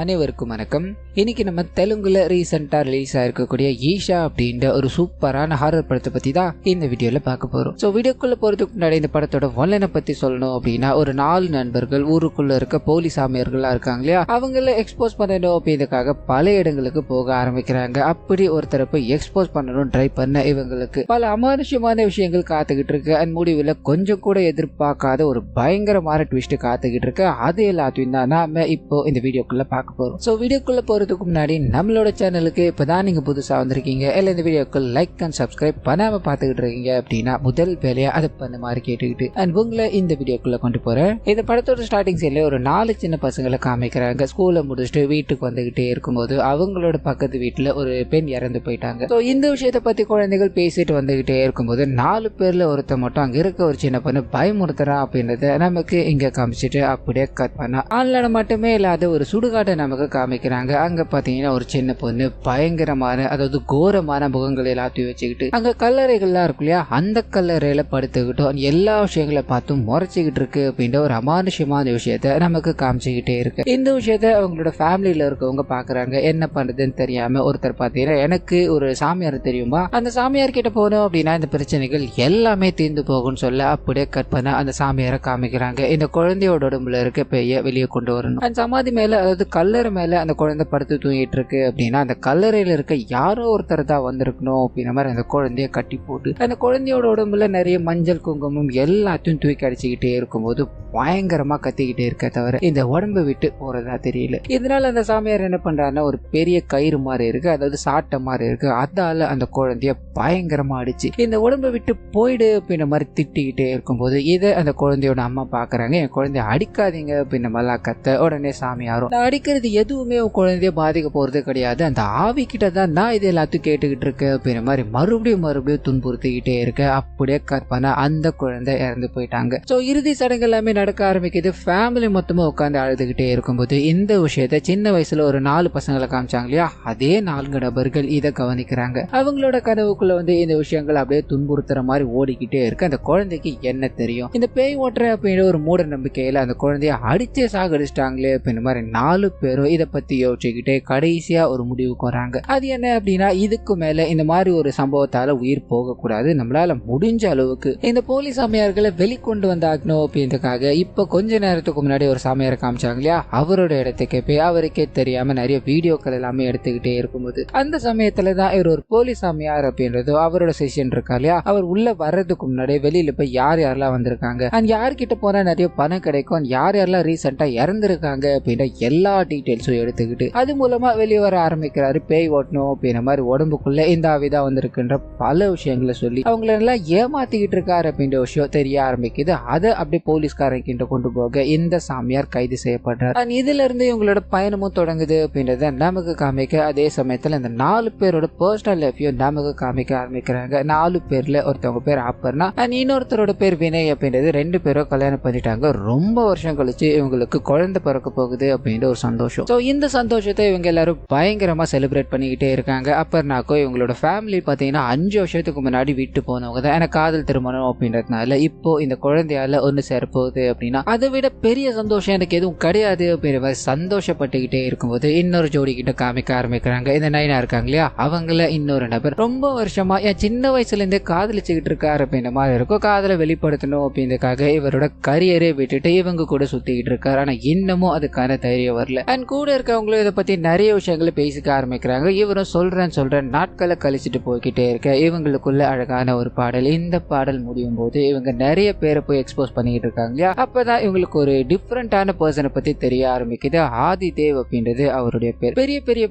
அனைவருக்கும் வணக்கம். இன்னைக்கு நம்ம தெலுங்குல ரீசெண்டா ரிலீஸ் ஆயிருக்கக்கூடிய ஈஷா அப்படின்ற ஒரு சூப்பரான ஹாரர் படத்தை பத்தி தான் இந்த வீடியோல பார்க்க போறோம். ஸோ வீடியோக்குள்ள போறதுக்கு முன்னாடி இந்த படத்தோட ஒன்லைனை பத்தி சொல்லணும் அப்படின்னா, ஒரு 4 நண்பர்கள் ஊருக்குள்ள இருக்க போலி சாமியார்களா இருக்காங்க இல்லையா, அவங்கள எக்ஸ்போஸ் பண்ணணும் அப்படின்றதுக்காக பல இடங்களுக்கு போக ஆரம்பிக்கிறாங்க. அப்படி ஒருத்தரை போய் எக்ஸ்போஸ் பண்ணணும் ட்ரை பண்ண இவங்களுக்கு பல அமானுஷ்யமான விஷயங்கள் காத்துக்கிட்டு இருக்கு. அண்ட் முடிவில் கொஞ்சம் கூட எதிர்பார்க்காத ஒரு பயங்கரமான ட்விஸ்ட் காத்துக்கிட்டு இருக்கு. அது எல்லாத்தையும் தான் நாம இப்போ இந்த வீடியோக்குள்ள பார்க்க போறோம். சோ வீடியோக்குள்ள போறதுக்கு முன்னாடி நம்மளோட சேனலுக்கு இப்பதான் நீங்க புதுசா வந்திருக்கீங்க இல்ல இந்த வீடியோக்கு லைக் அண்ட் சப்ஸ்கிரைப் பண்ணாம பாத்துக்கிட்டு இருக்கீங்க அப்படின்னா முதல் வேலையா அதை பண்ண மாதிரி கேட்டுக்கிட்டு அண்ட் உங்களை இந்த வீடியோக்குள்ள கொண்டு போறேன். இந்த படத்தோட ஸ்டார்டிங் சீன்ல ஒரு 4 சின்ன பசங்களை காமிக்கிறாங்க. ஸ்கூல்ல முடிச்சுட்டு வீட்டுக்கு வந்துகிட்டே இருக்கும்போது அவங்களோட பக்கத்து வீட்டுல ஒரு பெண் இறந்து போயிட்டாங்க. சோ இந்த விஷயத்தை பத்தி குழந்தைகள் பேசிட்டு வந்துகிட்டே இருக்கும்போது 4 பேர்ல ஒருத்த மட்டும் அங்க இருக்க ஒரு சின்ன பொண்ணு பயமுறுத்துறா அப்படின்றத நமக்கு இங்க காமிச்சிட்டு அப்படியே கட் பண்ணா ஆன்லைன் மட்டுமே இல்லாத ஒரு சுடுகாட்டை நமக்கு காமிக்கிறாங்க. அங்க பாத்தீங்கன்னா ஒரு சின்ன பொண்ணு பயங்கரமான, அதாவது கோரமான முகங்கள் எல்லாத்தையும் வச்சுக்கிட்டு அங்க கல்லறைகள்லாம் இருக்கு இல்லையா, அந்த கல்லறையில படுத்துக்கிட்டோம் எல்லா விஷயங்களை பார்த்தும் முறைச்சிக்கிட்டு இருக்கு அப்படின்ற ஒரு அமானுஷ்யமான விஷயத்த நமக்கு காமிச்சுக்கிட்டே இருக்கு. இந்த விஷயத்த அவங்களோட ஃபேமிலியில இருக்கவங்க பாக்குறாங்க. என்ன பண்றதுன்னு தெரியாம ஒருத்தர் பாத்தீங்கன்னா, எனக்கு ஒரு சாமியார் தெரியுமா, அந்த சாமியார் கிட்ட போனோம் அப்படின்னா இந்த பிரச்சனைகள் எல்லாமே தீர்ந்து போகும்னு சொல்ல அப்படியே கட் பண்ண அந்த சாமியாரை காமிக்கிறாங்க. இந்த குழந்தையோட உடம்புல இருக்க பெய்ய வெளியே கொண்டு வரணும். அந்த சமாதி மேல, அதாவது கல்லறை மேல அந்த குழந்தை படுத்து தூங்கிட்டு இருக்கு அப்படின்னா அந்த கல்லறையில இருக்க யாரோ ஒருத்தர் தான் வந்திருக்கணும் அப்படின்ற மாதிரி அந்த குழந்தைய கட்டி போட்டு அந்த குழந்தையோட உடம்புல நிறைய மஞ்சள் குங்குமம் எல்லாத்தையும் தூக்கி அடிச்சுக்கிட்டே இருக்கும்போது பயங்கரமா கத்திக்கிட்டே இருக்க தவிர இந்த உடம்பு விட்டு போறதா தெரியல. இதனால அந்த சாமியார் என்ன பண்றாருன்னா, ஒரு பெரிய கயிறு மாதிரி இருக்கு, அதாவது சாட்டை மாதிரி இருக்கு, அதால அந்த குழந்தைய பயங்கரமா அடிச்சு இந்த உடம்பை விட்டு போயிடு அப்படின்ற மாதிரி திட்டிக்கிட்டே இருக்கும்போது இதை அந்த குழந்தையோட அம்மா பாக்குறாங்க. என் குழந்தைய அடிக்காதீங்க அப்படின்ற மாதிரி கத்த உடனே சாமியாரும், நான் அடிக்கிறது எதுவுமே குழந்தைய பாதிக்க போறது கிடையாது, அந்த ஆவி கிட்ட தான் நான் இது எல்லாத்தையும் கேட்டுக்கிட்டு இருக்கேன் அப்படின்ற மாதிரி மறுபடியும் துன்புறுத்திக்கிட்டே இருக்க அப்படியே கற்பனை அந்த குழந்தை இறந்து போயிட்டாங்க. சோ இறுதி சடங்கு எல்லாமே நடக்க ஆரம்பிக்குது. ஃபேமிலி மொத்தமா உட்காந்து அழுதுகிட்டே இருக்கும்போது இந்த விஷயத்த சின்ன வயசுல ஒரு 4 பசங்களை காமிச்சாங்க இல்லையா, அதே 4 நபர்கள் இதை கவனிக்கிறாங்க. அவங்களோட கனவுக்குள்ள இந்த விஷயங்கள் அப்படியே துன்புறுத்துற மாதிரி ஓடிக்கிட்டே இருக்கு. அந்த குழந்தைக்கு என்ன தெரியும், இந்த பேய் ஓட்டுற அப்படின்ற ஒரு மூட நம்பிக்கையில அந்த குழந்தைய அடிச்சே சாகடிச்சிட்டாங்களே அப்படின்ற மாதிரி 4 பேரும் இதை பத்தி யோசிச்சுக்கிட்டே கடைசியா ஒரு முடிவுக்கு வராங்க. அது என்ன அப்படின்னா, இதுக்கு மேல இந்த மாதிரி ஒரு சம்பவத்தால உயிர் போக கூடாது, நம்மளால முடிஞ்ச அளவுக்கு இந்த போலி சாமியார்களை வெளிக்கொண்டு வந்தாகணும் அப்படின்றதுக்காக இப்ப கொஞ்ச நேரத்துக்கு முன்னாடி ஒரு சாமியாரை காமிச்சாங்க இல்லையா, அவரோட இடத்துக்கு போய் அவருக்கே தெரியாம நிறைய வீடியோக்கள் எல்லாமே எடுத்துக்கிட்டே இருக்கும்போது அந்த சமயத்துலதான் இவர் ஒரு போலி சாமியார் அப்படின்றது அவரோட செஷன் இருக்கா இல்லையா, அவர் உள்ள வர்றதுக்கு முன்னாடி வெளியில போய் யார் யாரெல்லாம் வந்திருக்காங்க அண்ட் யார்கிட்ட போனா நிறைய பணம் கிடைக்கும், யார் யாரெல்லாம் ரீசெண்டா இறந்திருக்காங்க அப்படின்ற எல்லா டீடைல்ஸும் எடுத்துக்கிட்டு அது மூலமா வெளியே வர ஆரம்பிக்கிறாரு. பேய் ஓட்டணும் அப்படின்ற மாதிரி உடம்புக்குள்ள இந்த ஆவிதா வந்திருக்குன்ற பல விஷயங்களை சொல்லி அவங்கள எல்லாம் ஏமாத்திக்கிட்டு இருக்காரு அப்படின்ற விஷயம் தெரிய ஆரம்பிக்குது. அதை அப்படி போலீஸ்காரங்கிட்ட கொண்டு போக இந்த சாமியார் கைது செய்யப்படுறாரு. இதுல இருந்து இவங்களோட பயணமும் தொடங்குது அப்படின்றத நமக்கு காமிக்க, அதே சமயத்துல இந்த 4 பேரோட பர்சனல் லைஃபையும் நமக்கு காமிக்க ஆரம்பிக்கிறாங்க. 4 பேர்ல ஒருத்தவங்க பேர் ஆப்பர்னா அண்ட் இன்னொருத்தரோட பேர் வினய் அப்படின்றது 2 பேரும் கல்யாணம் பண்ணிட்டாங்க. ரொம்ப வருஷம் கழிச்சு இவங்களுக்கு குழந்தை பிறக்க போகுது அப்படின்ற ஒரு சந்தோஷம். சோ இந்த சந்தோஷத்தை இவங்க எல்லாரும் பயங்கரமா செலிப்ரேட் பண்ணிக்கிட்டே இருக்காங்க. அப்பர்னாக்கோ இவங்களோட ஃபேமிலி பாத்தீங்கன்னா 5 வருஷத்துக்கு முன்னாடி விட்டு போனவங்க தான். எனக்கு காதல் திருமணம் அப்படின்றதுனால இப்போ இந்த குழந்தையால ஒண்ணு சேரப்போகுது அப்படின்னா அதை விட பெரிய சந்தோஷம் எனக்கு எதுவும் கிடையாது அப்படின்ற மாதிரி சந்தோஷப்பட்டுக்கிட்டே இருக்கும்போது இன்னொரு ஜோடி கிட்ட காமிக்க ஆரம்பிக்கிறாங்க. இந்த நைனா இருக்காங்க இல்லையா, அவங்கள இன்னொரு நபர் ரொம்ப வருஷமா என் சின்ன வயசுல இருந்தே காதலிச்சுக்கிட்டு இருக்காரு அப்படின்ற மாதிரி இருக்கும். காதலை வெளிப்படுத்தணும் அப்படின்றதுக்காக இவரோட கரியரே விட்டுட்டு இவங்க கூட சுத்திக்கிட்டு இருக்காரு. ஆனா இன்னமும் அதுக்கான தைரியம் வரல. அண்ட் கூட இருக்கவங்களும் இதை பத்தி நிறைய விஷயங்களை பேசிக்க ஆரம்பிக்கிறாங்க. இவரும் சொல்றேன் நாட்களை கழிச்சுட்டு போய்கிட்டே இருக்க இவங்களுக்குள்ள அழகான ஒரு பாடல். இந்த பாடல் முடியும் போது இவங்க நிறைய பேரை போய் எக்ஸ்போஸ் பண்ணிக்கிட்டு இருக்காங்க இல்லையா, அப்பதான் இவங்களுக்கு ஒரு டிஃப்ரெண்டான பர்சனை பத்தி தெரிய ஆரம்பிக்குது. ஆதி தேவ் அப்படின்றது அவருடைய பேர். பெரிய பெரிய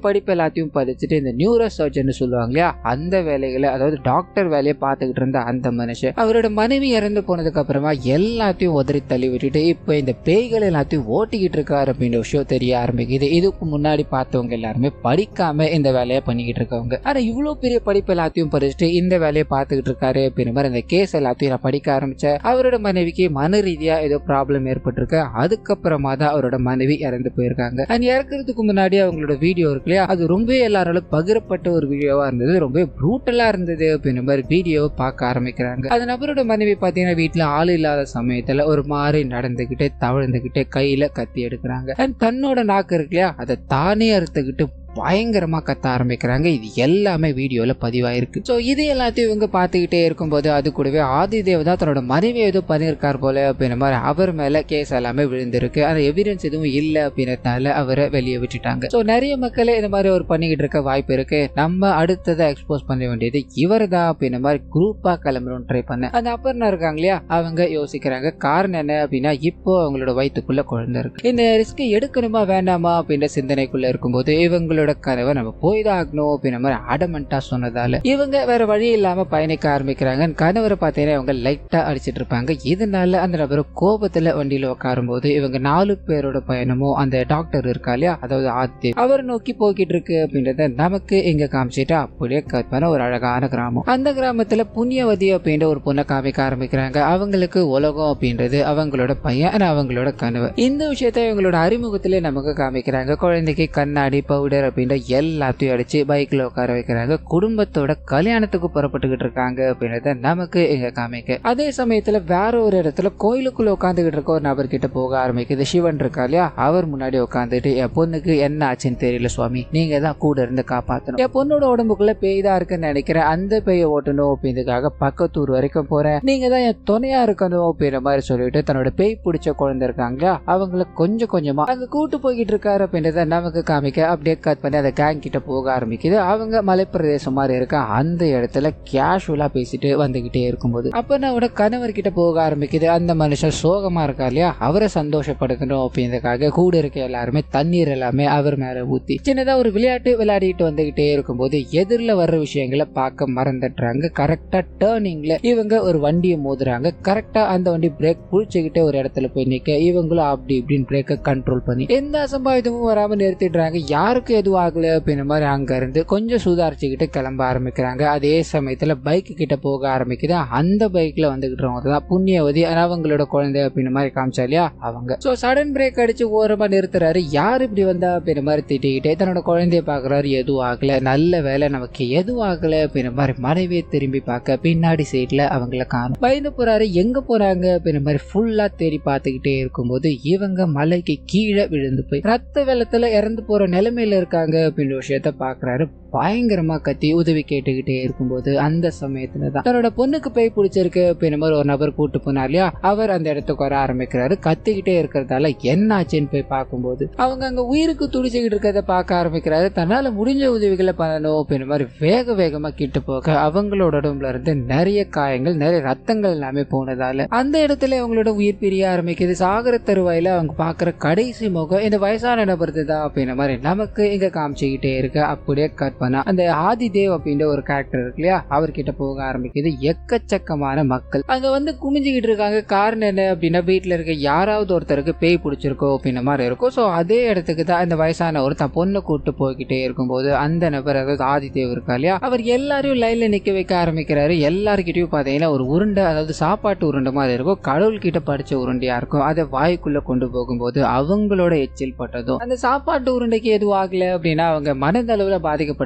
படிப்பு எல்லாத்தையும் படிச்சுட்டு இந்த நியூரோ சர்ஜன் சொல்லுவாங்க இல்லையா, அந்த வேலைகளை, அதாவது டாக்டர் வேலையை பார்த்துக்கிட்டு இருந்த அந்த மனுஷன் அவரோட மனைவி இறந்து போனதுக்கு அப்புறமா எல்லாத்தையும் உதறி தள்ளி விட்டுட்டு இப்ப இந்த பேய்கள் எல்லாத்தையும் ஓட்டிக்கிட்டு இருக்காரு அப்படின்ற விஷயம் தெரிய ஆரம்பிக்குது. இதுக்கு முன்னாடி பார்த்தவங்க எல்லாருமே படிக்காம இந்த வேலையை பண்ணிக்கிட்டு இருக்கவங்க. ஆனா இவ்வளவு பெரிய படிப்பு எல்லாத்தையும் படிச்சுட்டு இந்த வேலையை பார்த்துக்கிட்டு இருக்காரு அப்படின்ற மாதிரி இந்த கேஸ் எல்லாத்தையும் நான் படிக்க ஆரம்பிச்சேன். அவரோட மனைவிக்கு மன ரீதியா ஏதோ ப்ராப்ளம் ஏற்பட்டிருக்கு. அதுக்கப்புறமா தான் அவரோட மனைவி இறந்து போயிருக்காங்க. அண்ட் இறக்குறதுக்கு முன்னாடி அவங்களோட வீடியோ இருக்கு இல்லையா, அது ரொம்ப எல்லாராலும் பகிரப்பட்ட ஒரு வீடியோவா இருந்தது. ரொம்ப ப்ரூட்டலா இருந்தது அப்படின்ற மாதிரி வீடியோவை பார்க்க ஆரம்பிக்கிறாங்க. அந்த நபரோட மனைவி பாத்தீங்கன்னா வீட்டுல ஆள் இல்லாத சமயத்துல ஒரு மாதிரி நடந்துகிட்டே தவழ்ந்துகிட்டே கையில கத்தி எடுக்கிறாங்க. அண்ட் தன்னோட நாக்கு இருக்கு இல்லையா, அதை தானே அறுத்துக்கிட்டு பயங்கரமா கத்த ஆரம்பிக்கிறாங்க. இது எல்லாமே வீடியோல பதிவாயிருக்கு. சோ இது எல்லாத்தையும் இவங்க பாத்துக்கிட்டே இருக்கும்போது அது கூடவே ஆதிதேவ் தான் தன்னோட மனைவி ஏதோ பண்ணிருக்கார் போல அப்படின்ற மாதிரி அவர் மேல கேஸ் எல்லாமே விழுந்திருக்கு. அந்த எவிடன்ஸ் எதுவும் இல்ல அப்படின்றதுனால அவரை வெளியே விட்டுட்டாங்க. சோ நிறைய மக்களே இந்த மாதிரி ஒரு பண்ணிக்கிட்டு இருக்க வாய்ப்பு இருக்கு, நம்ம அடுத்ததை எக்ஸ்போஸ் பண்ண வேண்டியது இவர் தான் அப்படின்ற மாதிரி குரூப்பா கிளம்புறோம் ட்ரை பண்ண அந்த அப்பர்னா இருக்காங்க இல்லையா, அவங்க யோசிக்கிறாங்க. காரணம் என்ன அப்படின்னா, இப்போ அவங்களோட வயிற்றுக்குள்ள குழந்தை இருக்கு. இந்த ரிஸ்க் எடுக்கணுமா வேண்டாமா அப்படின்ற சிந்தனைக்குள்ள இருக்கும்போது இவங்களோட கனவை நம்ம போய்தான் ஆகணும் அப்படின்ற மாதிரி அடமெண்டா சொன்னதால இவங்க வேற வழி இல்லாம பயணிக்க ஆரம்பிக்கிறாங்க. கணவரை பார்த்தீங்கன்னா இவங்க லைட்டா அடிச்சிட்டு இருப்பாங்க. இதனால அந்த நபர் கோபத்துல வண்டியில உட்காரும் போது இவங்க 4 பேரோட பயணமும் அந்த டாக்டர் இருக்கா இல்லையா, அதாவது ஆதித்ய, அவர் நோக்கி போய்கிட்டு இருக்கு அப்படின்றத நமக்கு இங்க காமிச்சிட்டா அப்படியே கற்பனை ஒரு அழகான கிராமம். அந்த கிராமத்துல புண்ணியவதி அப்படின்ற ஒரு பொண்ணை காமிக்க ஆரம்பிக்கிறாங்க. அவங்களுக்கு உலகம் அப்படின்றது அவங்களோட பையன், அவங்களோட கனவு. இந்த விஷயத்த இவங்களோட அறிமுகத்திலே நமக்கு காமிக்கிறாங்க. குழந்தைக்கு கண்ணாடி, பவுடர் அப்படின்ற எல்லாத்தையும் அடிச்சு பைக்ல உட்கார வைக்கிறாங்க. குடும்பத்தோட கல்யாணத்துக்கு புறப்பட்டுக்கிட்டு இருக்காங்க அப்படின்றத நமக்கு இங்க காமிக்க. அதே சமயத்துல வேற ஒரு இடத்துல கோயிலுக்குள்ள உட்காந்துக்கிட்டு இருக்க ஒரு நபர் கிட்ட போக ஆரம்பிக்குது. சிவன் இருக்கா இல்லையா, அவர் முன்னாடி உட்காந்துட்டு என் பொண்ணுக்கு என்ன ஆச்சுன்னு தெரியல சுவாமி, நீங்க தான் கூட இருந்து காப்பாத்தணும். என் பொண்ணோட உடம்புக்குள்ள பேய் தான் இருக்குன்னு நினைக்கிறேன், அந்த பேயை ஓட்டணும் அப்படின்றதுக்காக பக்கத்தூர் வரைக்கும் போறேன், நீங்க தான் என் துணையா இருக்கணும் அப்படின்ற மாதிரி சொல்லிட்டு தன்னோட பேய் பிடிச்ச குழந்தை இருக்காங்களா அவங்கள கொஞ்சம் கொஞ்சமா அங்க கூட்டு போய்கிட்டு இருக்காரு அப்படின்றத நமக்கு காமிக்க. அப்படியே கட் பண்ணி அந்த கேங் கிட்ட போக ஆரம்பிக்குது. அவங்க மலைப்பிரதேசம் மாதிரி இருக்க அந்த இடத்துல கேஷுவலா பேசிட்டு வந்துகிட்டே இருக்கும்போது அப்பனோட கணவர் கிட்ட போக ஆரம்பிக்குது. அந்த மனுஷன் சோகமா இருக்கா இல்லையா, அவரை சந்தோஷப்படுத்தணும் அப்படின்றதுக்காக கூட இருக்க எல்லாருமே தண்ணீர் எல்லாமே அவர் மேல ஊத்தி சின்னதா ஒரு விளையாட்டு விளையாடிட்டு வந்துகிட்டே இருக்கும்போது எதிரில் வர்ற விஷயங்களை பார்க்க மறந்துடுறாங்க. கரெக்டா டர்னிங்ல இவங்க ஒரு வண்டியை மோதுறாங்க. கரெக்டா அந்த வண்டி பிரேக் புடிச்சுக்கிட்டே ஒரு இடத்துல போய் நிக்க இவங்களும் அப்படி இப்படின்னு பிரேக்கை கண்ட்ரோல் பண்ணி எந்த அசம்பாவிதமும் வராம நிறுத்திடுறாங்க. யாருக்கு எதுவும் ஆகல அப்படின்ற மாதிரி அங்க இருந்து கொஞ்சம் சுதாரிச்சுக்கிட்டு கிளம்ப ஆரம்பிக்கிறாங்க. அதே சமயத்துல பைக்கு கிட்ட போக ஆரம்பிக்குது. அந்த பைக்ல வந்துகிட்டு தான் புண்ணியவதி, அவங்களோட குழந்தை அப்படின்ற மாதிரி காமிச்சா இல்லையா அவங்க. சோ சடன் பிரேக் அடிச்சு ஓரமா நிறுத்துறாரு. யார் இப்படி வந்தா அப்படின்ற மாதிரி திட்டிக்கிட்டே தன்னோட குழந்தைய பாக்குறாரு. எதுவும் ஆகல, நல்ல வேலை நமக்கு எதுவும் ஆகல அப்படின்ற மாதிரி மனைவியை திரும்பி பார்க்க பின்னாடி சைட்ல அவங்கள காணும். பயந்து போறாரு. எங்க போறாங்க அப்படின்ற மாதிரி ஃபுல்லா தேடி பார்த்துக்கிட்டே இருக்கும்போது இவங்க மலைக்கு கீழே விழுந்து போய் ரத்த வெள்ளத்துல இறந்து போற நிலைமையில இருக்காங்க அப்படின்ற விஷயத்த பாக்குறாரு. பயங்கரமா கத்தி உதவி கேட்டுக்கிட்டே இருக்கும்போது அந்த சமயத்துல தான் தன்னோட பொண்ணுக்கு பேய் பிடிச்சிருக்கு அப்படின்ற மாதிரி ஒரு நபர் கூட்டு போனார் இல்லையா, அவர் அந்த இடத்துக்கு வர ஆரம்பிக்கிறாரு. கத்திக்கிட்டே இருக்கிறதால என்ன ஆச்சுன்னு போய் பார்க்கும்போது அவங்க அங்க உயிருக்கு துடிச்சுக்கிட்டு இருக்கிறத பார்க்க ஆரம்பிக்கிறாரு. தன்னால முடிஞ்ச உதவிகளை பண்ணணும் அப்படின்ற மாதிரி வேக வேகமா கிட்ட போக அவங்களோட உடம்புல இருந்து நிறைய காயங்கள், நிறைய ரத்தங்கள் எல்லாமே போனதால அந்த இடத்துல அவங்களோட உயிர் பிரிய ஆரம்பிக்குது. சாகர தருவாயில அவங்க பாக்குற கடைசி முகம் இந்த வயசான நபர்து தான் அப்படின்ற மாதிரி நமக்கு இங்க காமிச்சுக்கிட்டே இருக்கு. அப்படியே கட் பண்ணா அந்த ஆதிதேவ் அப்படின்ற ஒரு கேரக்டர் இருக்கு இல்லையா, அவர்கிட்ட போக ஆரம்பிக்குது. எக்கச்சக்கமான மக்கள் அங்க வந்து குமிஞ்சுக்கிட்டு இருக்காங்க. காரணம் என்ன அப்படின்னா, வீட்டுல இருக்க யாராவது ஒருத்தருக்கு பேய் பிடிச்சிருக்கோ அப்படின்ற மாதிரி இருக்கும். சோ அதே இடத்துக்கு தான் இந்த வயசானவர் தன் பொண்ணை கூட்டு போய்கிட்டே இருக்கும்போது அந்த நபர், அதாவது ஆதிதேவ் இருக்கா இல்லையா, அவர் எல்லாரையும் லைன்ல நிக்க வைக்க ஆரம்பிக்கிறாரு. எல்லார்கிட்டயும் பாத்தீங்கன்னா ஒரு உருண்டை, அதாவது சாப்பாட்டு உருண்டை மாதிரி இருக்கும், கடவுள் கிட்ட படிச்ச உருண்டையா இருக்கும். அதை வாய்க்குள்ள கொண்டு போகும்போது அவங்களோட எச்சில் பட்டதும் அந்த சாப்பாட்டு உருண்டைக்கு எதுவும் ஆகல அப்படின்னா அவங்க மனதளவுல பாதிக்கப்பட்டிருக்காங்க,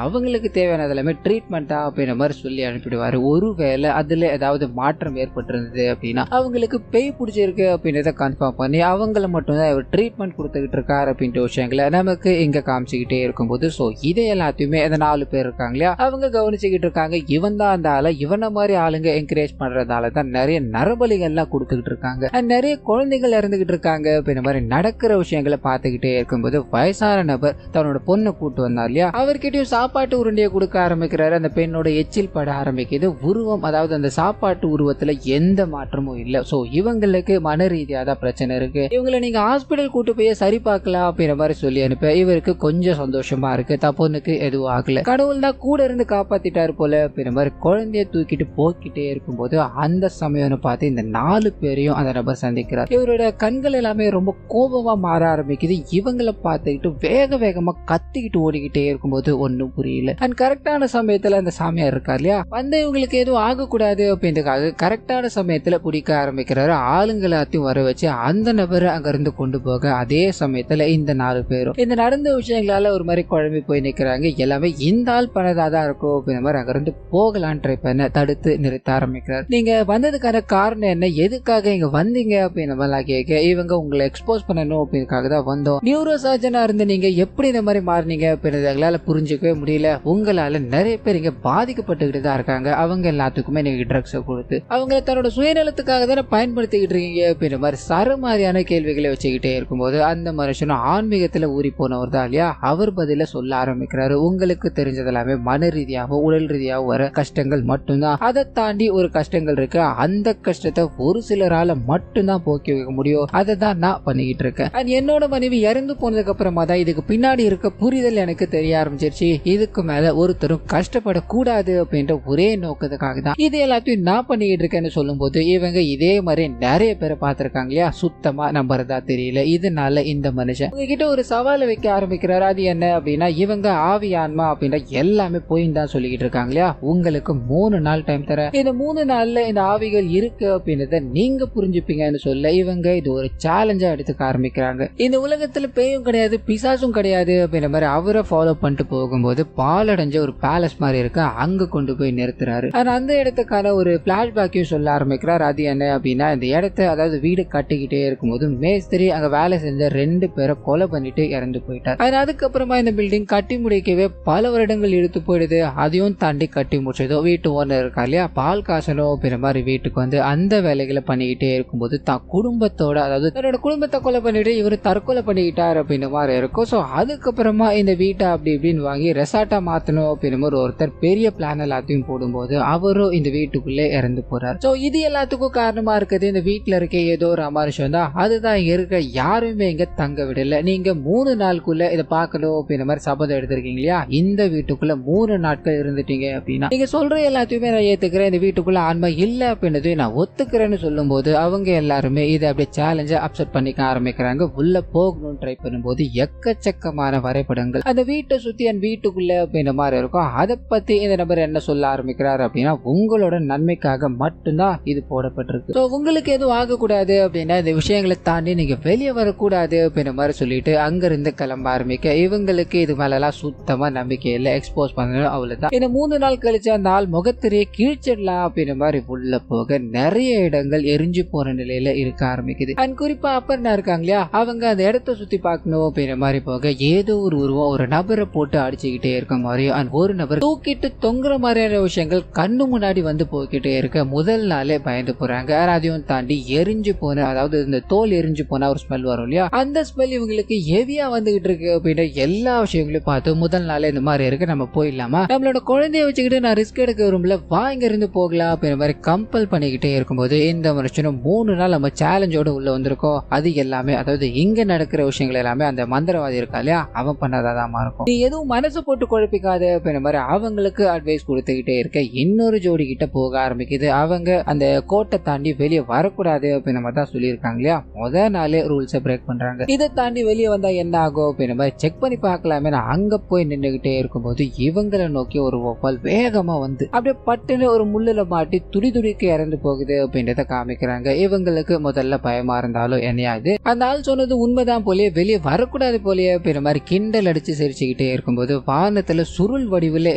அவங்களுக்கு தேவையானது எல்லாமே ட்ரீட்மெண்டா அப்படின்ற மாதிரி சொல்லி அனுப்பிடுவாரு. ஒருவேளை அதுல ஏதாவது மாற்றம் ஏற்பட்டிருந்தது அப்படின்னா அவங்களுக்கு பேய் பிடிச்சிருக்கு அப்படின்றத கன்ஃபார்ம் பண்ணி அவங்கள மட்டும்தான் இவர் ட்ரீட்மெண்ட் கொடுத்துக்கிட்டு இருக்காரு அப்படின்ற விஷயங்களை நமக்கு இங்க காமிச்சுக்கிட்டே இருக்கும்போது ஸோ இதை எல்லாத்தையுமே அந்த 4 பேர் இருக்காங்க இல்லையா அவங்க கவனிச்சுக்கிட்டு இருக்காங்க. இவன் தான் அந்த ஆளை, இவனை மாதிரி ஆளுங்க என்கரேஜ் பண்றதால தான் நிறைய நரபலிகள்லாம் கொடுத்துக்கிட்டு இருக்காங்க, நிறைய குழந்தைகள் இறந்துகிட்டு இருக்காங்க அப்படின்ற மாதிரி நடக்கிற விஷயங்களை பார்த்துக்கிட்டே இருக்கும்போது வயசான நபர் தன்னோட பொண்ணை கூட்டு வந்தார் இல்லையா, அவர்கிட்டயும் சாப்பாட்டு உருண்டையை கொடுக்க ஆரம்பிக்கிறாரு. அந்த பெண்ணோட எச்சில் பட ஆரம்பிக்குது. உருவம், அதாவது அந்த சாப்பாட்டு உருவத்துல எந்த மாற்றமும் இல்லை. சோ இவங்களுக்கு மன ரீதியாக தான் பிரச்சனை இருக்கு, இவங்களை நீங்க ஹாஸ்பிட்டல் கூட்டு போய் சரி பார்க்கலாம் அப்படின்ற மாதிரி சொல்லி அனுப்ப இவருக்கு கொஞ்சம் சந்தோஷமா இருக்கு. பொண்ணுக்கு எதுவும் ஆகல, கடவுள் தான் கூட இருந்து காப்பாத்திட்டாரு போல அப்படின்ற மாதிரி குழந்தைய தூக்கிட்டு போக்கிட்டே இருக்கும்போது அந்த சமயம் பார்த்து இந்த 4 பேரையும் அந்த நபர் சந்திக்கிறார். இவரோட கண்கள் எல்லாமே ரொம்ப கோபமா மாற ஆரம்பிக்குது. இவங்களை பார்த்துக்கிட்டு வேக வேகமா கத்திக்கிட்டு ஓடிக்கிட்டே இருக்கும்போது ஒன்னும் புரியல. அண்ட் கரெக்டான சமயத்துல அந்த சாமியார் இருக்கார் இல்லையா, வந்து இவங்களுக்கு எதுவும் ஆகக்கூடாது அப்படின்றதுக்காக கரெக்டான சமயத்துல பிடிக்க ஆரம்பிக்கிறாரு. ஆளுங்களாத்தையும் வர வச்சு அந்த நபரை அங்க இருந்து கொண்டு போக, அதே சமயத்துல இந்த 4 பேரும் இந்த நடந்த விஷயங்களால ஒரு மாதிரி குழம்பி போய் நிக்கிறாங்க. எல்லாமே இந்த ஆள் பண்ணதாதான் இருக்கும் அப்படின்ற மாதிரி அங்க இருந்து போகலான்னு ட்ரை பண்ண தடுத்து நிறுத்த ஆரம்பிக்கிறார். நீங்க வந்ததுக்கான காரணம் என்ன, எதுக்காக இங்க வந்தீங்க அப்படின்ற மாதிரி கேட்க, இவங்க உங்களை எக்ஸ்போஸ் பண்ணணும் அப்படின்றதுக்காக தான் வந்தோம். நியூரோ சர்ஜனா இருந்து நீங்க எப்படி இந்த மாதிரி மாறினீங்க அப்படின்றத எங்களால புரிஞ்சுக்கவே முடியல. உங்களால நிறைய பேர் இங்க பாதிக்கப்பட்டுக்கிட்டு தான் இருக்காங்க. அவங்க எல்லாத்துக்குமே நீங்க ட்ரக்ஸை கொடுத்து அவங்கள தன்னோட சுயநலத்துக்காக தானே பயன்படுத்திக்கிட்டு இருக்கீங்க அப்படின்ற மாதிரி சரமாரியான கேள்விகளை வச்சுக்கிட்டே இருக்கும்போது அந்த மனுஷனும் ஆன்மீகத்துல ஊறி போனவர் தான் இல்லையா, அவர் பதில சொல்ல ஆரம்பிக்கிறாரு. உங்களுக்கு தெரிஞ்சது எல்லாமே மன ரீதியாகவும் உடல் ரீதியாகவும் வர கஷ்டங்கள் மட்டும்தான். அதை தாண்டி ஒரு கஷ்டங்கள் இருக்கு. அந்த கஷ்டத்தை ஒரு சிலரால மட்டும்தான் போக்கி வைக்க முடியும். அதை தான் நான் பண்ணிக்கிட்டு இருக்கேன். என்னோட மனைவி இறந்து போனதுக்கு அப்புறமா தான் இதுக்கு பின்னாடி இருக்க புரிதல் எனக்கு தெரிய ஆரம்பிச்சிருச்சு. இதுக்கு மேல ஒருத்தரும் கஷ்டப்படக்கூடாது அப்படின்ற ஒரே நோக்கத்துக்காக தான் இது எல்லாத்தையும் நான் பண்ணிக்கிட்டு இருக்கேன்னு சொல்லும் போது இவங்க இதே மாதிரி நிறைய பேரை பார்த்திருக்காங்க இல்லையா, சுத்தமா நம்புறதா தெரியல. இதனால இந்த மனுஷன் உங்ககிட்ட ஒரு சவாலை வைக்க ஆரம்பிக்கிறாரு. அது என்ன அப்படின்னா, இவங்க ஆவி ஆன்மா அப்படின்ற எல்லாமே போயின்னு தான் சொல்லிக்கிட்டு இருக்காங்க இல்லையா, உங்களுக்கு 3 நாள் டைம் தர, இந்த 3 நாள்ல இந்த ஆவிகள் இருக்கு அப்படின்றத நீங்க புரிஞ்சுப்பீங்கன்னு சொல்ல இவங்க இது ஒரு சேலஞ்சா எடுத்துக்க ஆரம்பிக்கிறாங்க. இந்த உலகத்துல பேயும் கிடையாது பிசாசும் கிடையாது அப்படின்ற மாதிரி அவரை ஃபாலோ பண்ணிட்டு போகும்போது பாலடைஞ்ச ஒரு பேலஸ் மாதிரி இருக்கு, அங்க கொண்டு போய் நிறுத்துறாரு. அந்த இடத்துக்கான ஒரு பிளாஷ்பேக்கையும் சொல்ல ஆரம்பிக்கிறார். அது என்ன அப்படின்னா, இந்த இடத்த அதாவது வீடு கட்டிக்கிட்டே இருக்கும்போது மேஸ்திரி அங்க வேலை செஞ்ச 2 பேரை கொலை பண்ணிட்டு இறந்து போயிட்டார். அதுக்கப்புறமா இந்த பில்டிங் கட்டி முடிக்கவே பல வருடங்கள் இழுத்து போயிடுது. அதையும் தாண்டி கட்டி முடிச்சதோ வீட்டு ஓனர் இருக்கா இல்லையா, பால் காசனோ அப்படின்ற மாதிரி வீட்டுக்கு வந்து அந்த வேலைகளை பண்ணிக்கிட்டே இருக்கும்போது தான் குடும்பத்தோட அதாவது தன்னோட குடும்பத்தை கொலை பண்ணிட்டு இவர் தற்கொலை பண்ணிக்கிட்டார் அப்படின்ற மாதிரி இருக்கும். ஸோ அதுக்கப்புறமா இந்த வீட்டை அப்படி இப்படின்னு வாங்கி ரெசார்ட்டா மாத்தணும் அப்படின்ற மாதிரி ஒருத்தர் பெரிய பிளான் எல்லாத்தையும் போடும்போது அவரும் இந்த வீட்டுக்குள்ளே இறந்து போறார். ஸோ இது எல்லாத்துக்கும் காரணமா இருக்குது இந்த வீட்டுல இருக்க ஏதோ ஒரு அமானுஷம் தான். அதுதான் இங்க இருக்க யாருமே இங்க தங்க விடல. நீங்க 3 நாளுக்குள்ள இதை பார்க்கணும் அப்படின்ற மாதிரி சபதம் எடுத்திருக்கீங்க இல்லையா, இந்த வீட்டுக்குள்ள 3 நாட்கள் இருந்துட்டீங்க அப்படின்னா நீங்க சொல்ற எல்லாத்தையுமே நான் ஏத்துக்கிறேன், இந்த வீட்டுக்குள்ள ஆன்மா இல்ல அப்படின்றது நான் ஒத்துக்கிறேன்னு சொல்லும் போது அவங்க எல்லாருமே இதை அப்படியே சேலஞ்ச அப்செட் பண்ணிக்க ஆரம்பிக்கிறாங்க. உள்ள போகணும்னு ட்ரை பண்ணும்போது எக்கச்சக்கமான வரைபடங்கள் அந்த வீட்டை சுத்தி அந்த வீட்டுக்குள்ள அப்படின்ற மாதிரி இருக்கும். அதை பத்தி இந்த நபர் என்ன சொல்ல ஆரம்பிக்கிறார் அப்படின்னா, உங்களோட நன்மைக்காக மட்டும்தான் இது போடப்பட்டிருக்கு. ஸோ உங்களுக்கு எதுவும் ஆகக்கூடாது அப்படின்னா இந்த விஷயங்களை தாண்டி நீங்க வெளியே வரக்கூடாது அப்படின்ற மாதிரி சொல்லிட்டு அங்கிருந்து கிளம்ப ஆரம்பிக்க இவங்களுக்கு இது மேலாம் சுத்தமா நம்பிக்கை இல்லை. எக்ஸ்போஸ் பண்ணணும் அவ்வளவுதான். இந்த 3 நாள் கழிச்சு அந்த ஆள் முகத்திரையை கீழ்ச்சிடலாம் அப்படின்ற மாதிரி உள்ள போக நிறைய இடங்கள் எரிஞ்சு போற நிலையில இருக்க ஆரம்பிக்குது. அண்ட் குறிப்பா அப்பர்னா இருக்காங்க இல்லையா, அவங்க அந்த இடத்த சுத்தி பார்க்கணும் அப்படின்ற மாதிரி போக ஏதோ ஒரு உருவம் ஒரு நபரை போட்டு அடிச்சுக்கிட்டே இருக்க மாதிரி அண்ட் ஒரு நபர் தூக்கிட்டு தொங்குற மாதிரியான விஷயங்கள் கண்ணு முன்னாடி வந்து போய்கிட்டே இருக்க முதல் நாளே பயந்து போறாங்க. அதையும் தாண்டி எரிஞ்சு போன அதாவது இந்த தோல் எரிஞ்சு போன ஒரு ஸ்மெல் வரும் இல்லையா, அந்த ஸ்மெல் இவங்களுக்கு ஹெவியா வந்துகிட்டு இருக்கு அப்படின்ற எல்லா விஷயங்களையும் பார்த்து முதல் நாளே இந்த மாதிரி இருக்கு, நம்ம போயிடலாமா, நம்மளோட குழந்தைய வச்சுக்கிட்டு நான் ரிஸ்க் எடுக்க விரும்பல, வா இங்க இருந்து போகலாம் அப்படின்ற மாதிரி கம்பல் பண்ணிக்கிட்டே இருக்கும்போது இந்த மனுஷனும் 3 நாள் நம்ம சேலஞ்சோட உள்ள வந்திருக்கோம். அது எல்லாமே அதாவது இங்க நடக்கிற விஷயங்கள் எல்லாமே அந்த மந்திரவாதி இருக்கா இல்லையா, அவன் பண்ணாதான் இருக்கும். நீ எதுவும் மனசு போட்டு குழப்பிக்காது அப்படின்ற மாதிரி அவங்களுக்கு அட்வைஸ் கொடுத்துக்கிட்டே இருக்க இன்னொரு ஜோடி கிட்ட போக ஆரம்பிக்குது. அவங்க அந்த கோட்டை தாண்டி வெளியே வரக்கூடாது அப்படின்ற மாதிரி தான் சொல்லியிருக்காங்க இல்லையா, முதல் நாளே ரூல்ஸை பிரேக் பண்றாங்க. இதை தாண்டி வெளியே வந்தா என்ன ஆகும் அப்படின்ற மாதிரி செக் பண்ணி பார்க்கலாமே அங்க போய் நின்றுகிட்டே இருக்கும்போது இவங்களை நோக்கி ஒரு ஒப்பால் வேகமா வந்து அப்படியே பட்டுன்னு ஒரு முள்ளுல மாட்டி துடி துடிக்கு இறந்து போகுது அப்படின்றத காமிக்கிறாங்க. இவங்களுக்கு முதல்ல பயமா இருந்தாலும் என்னையாது அந்த ஆள் சொன்னது உண்மைதான் போலயே, வெளியே வரக்கூடாது போலயே அப்படின்ற மாதிரி கிண்டல் அடிச்சு சிரிச்சுக்கிட்டே இருக்கும்போது வானத்துல சுருள் வடிவில்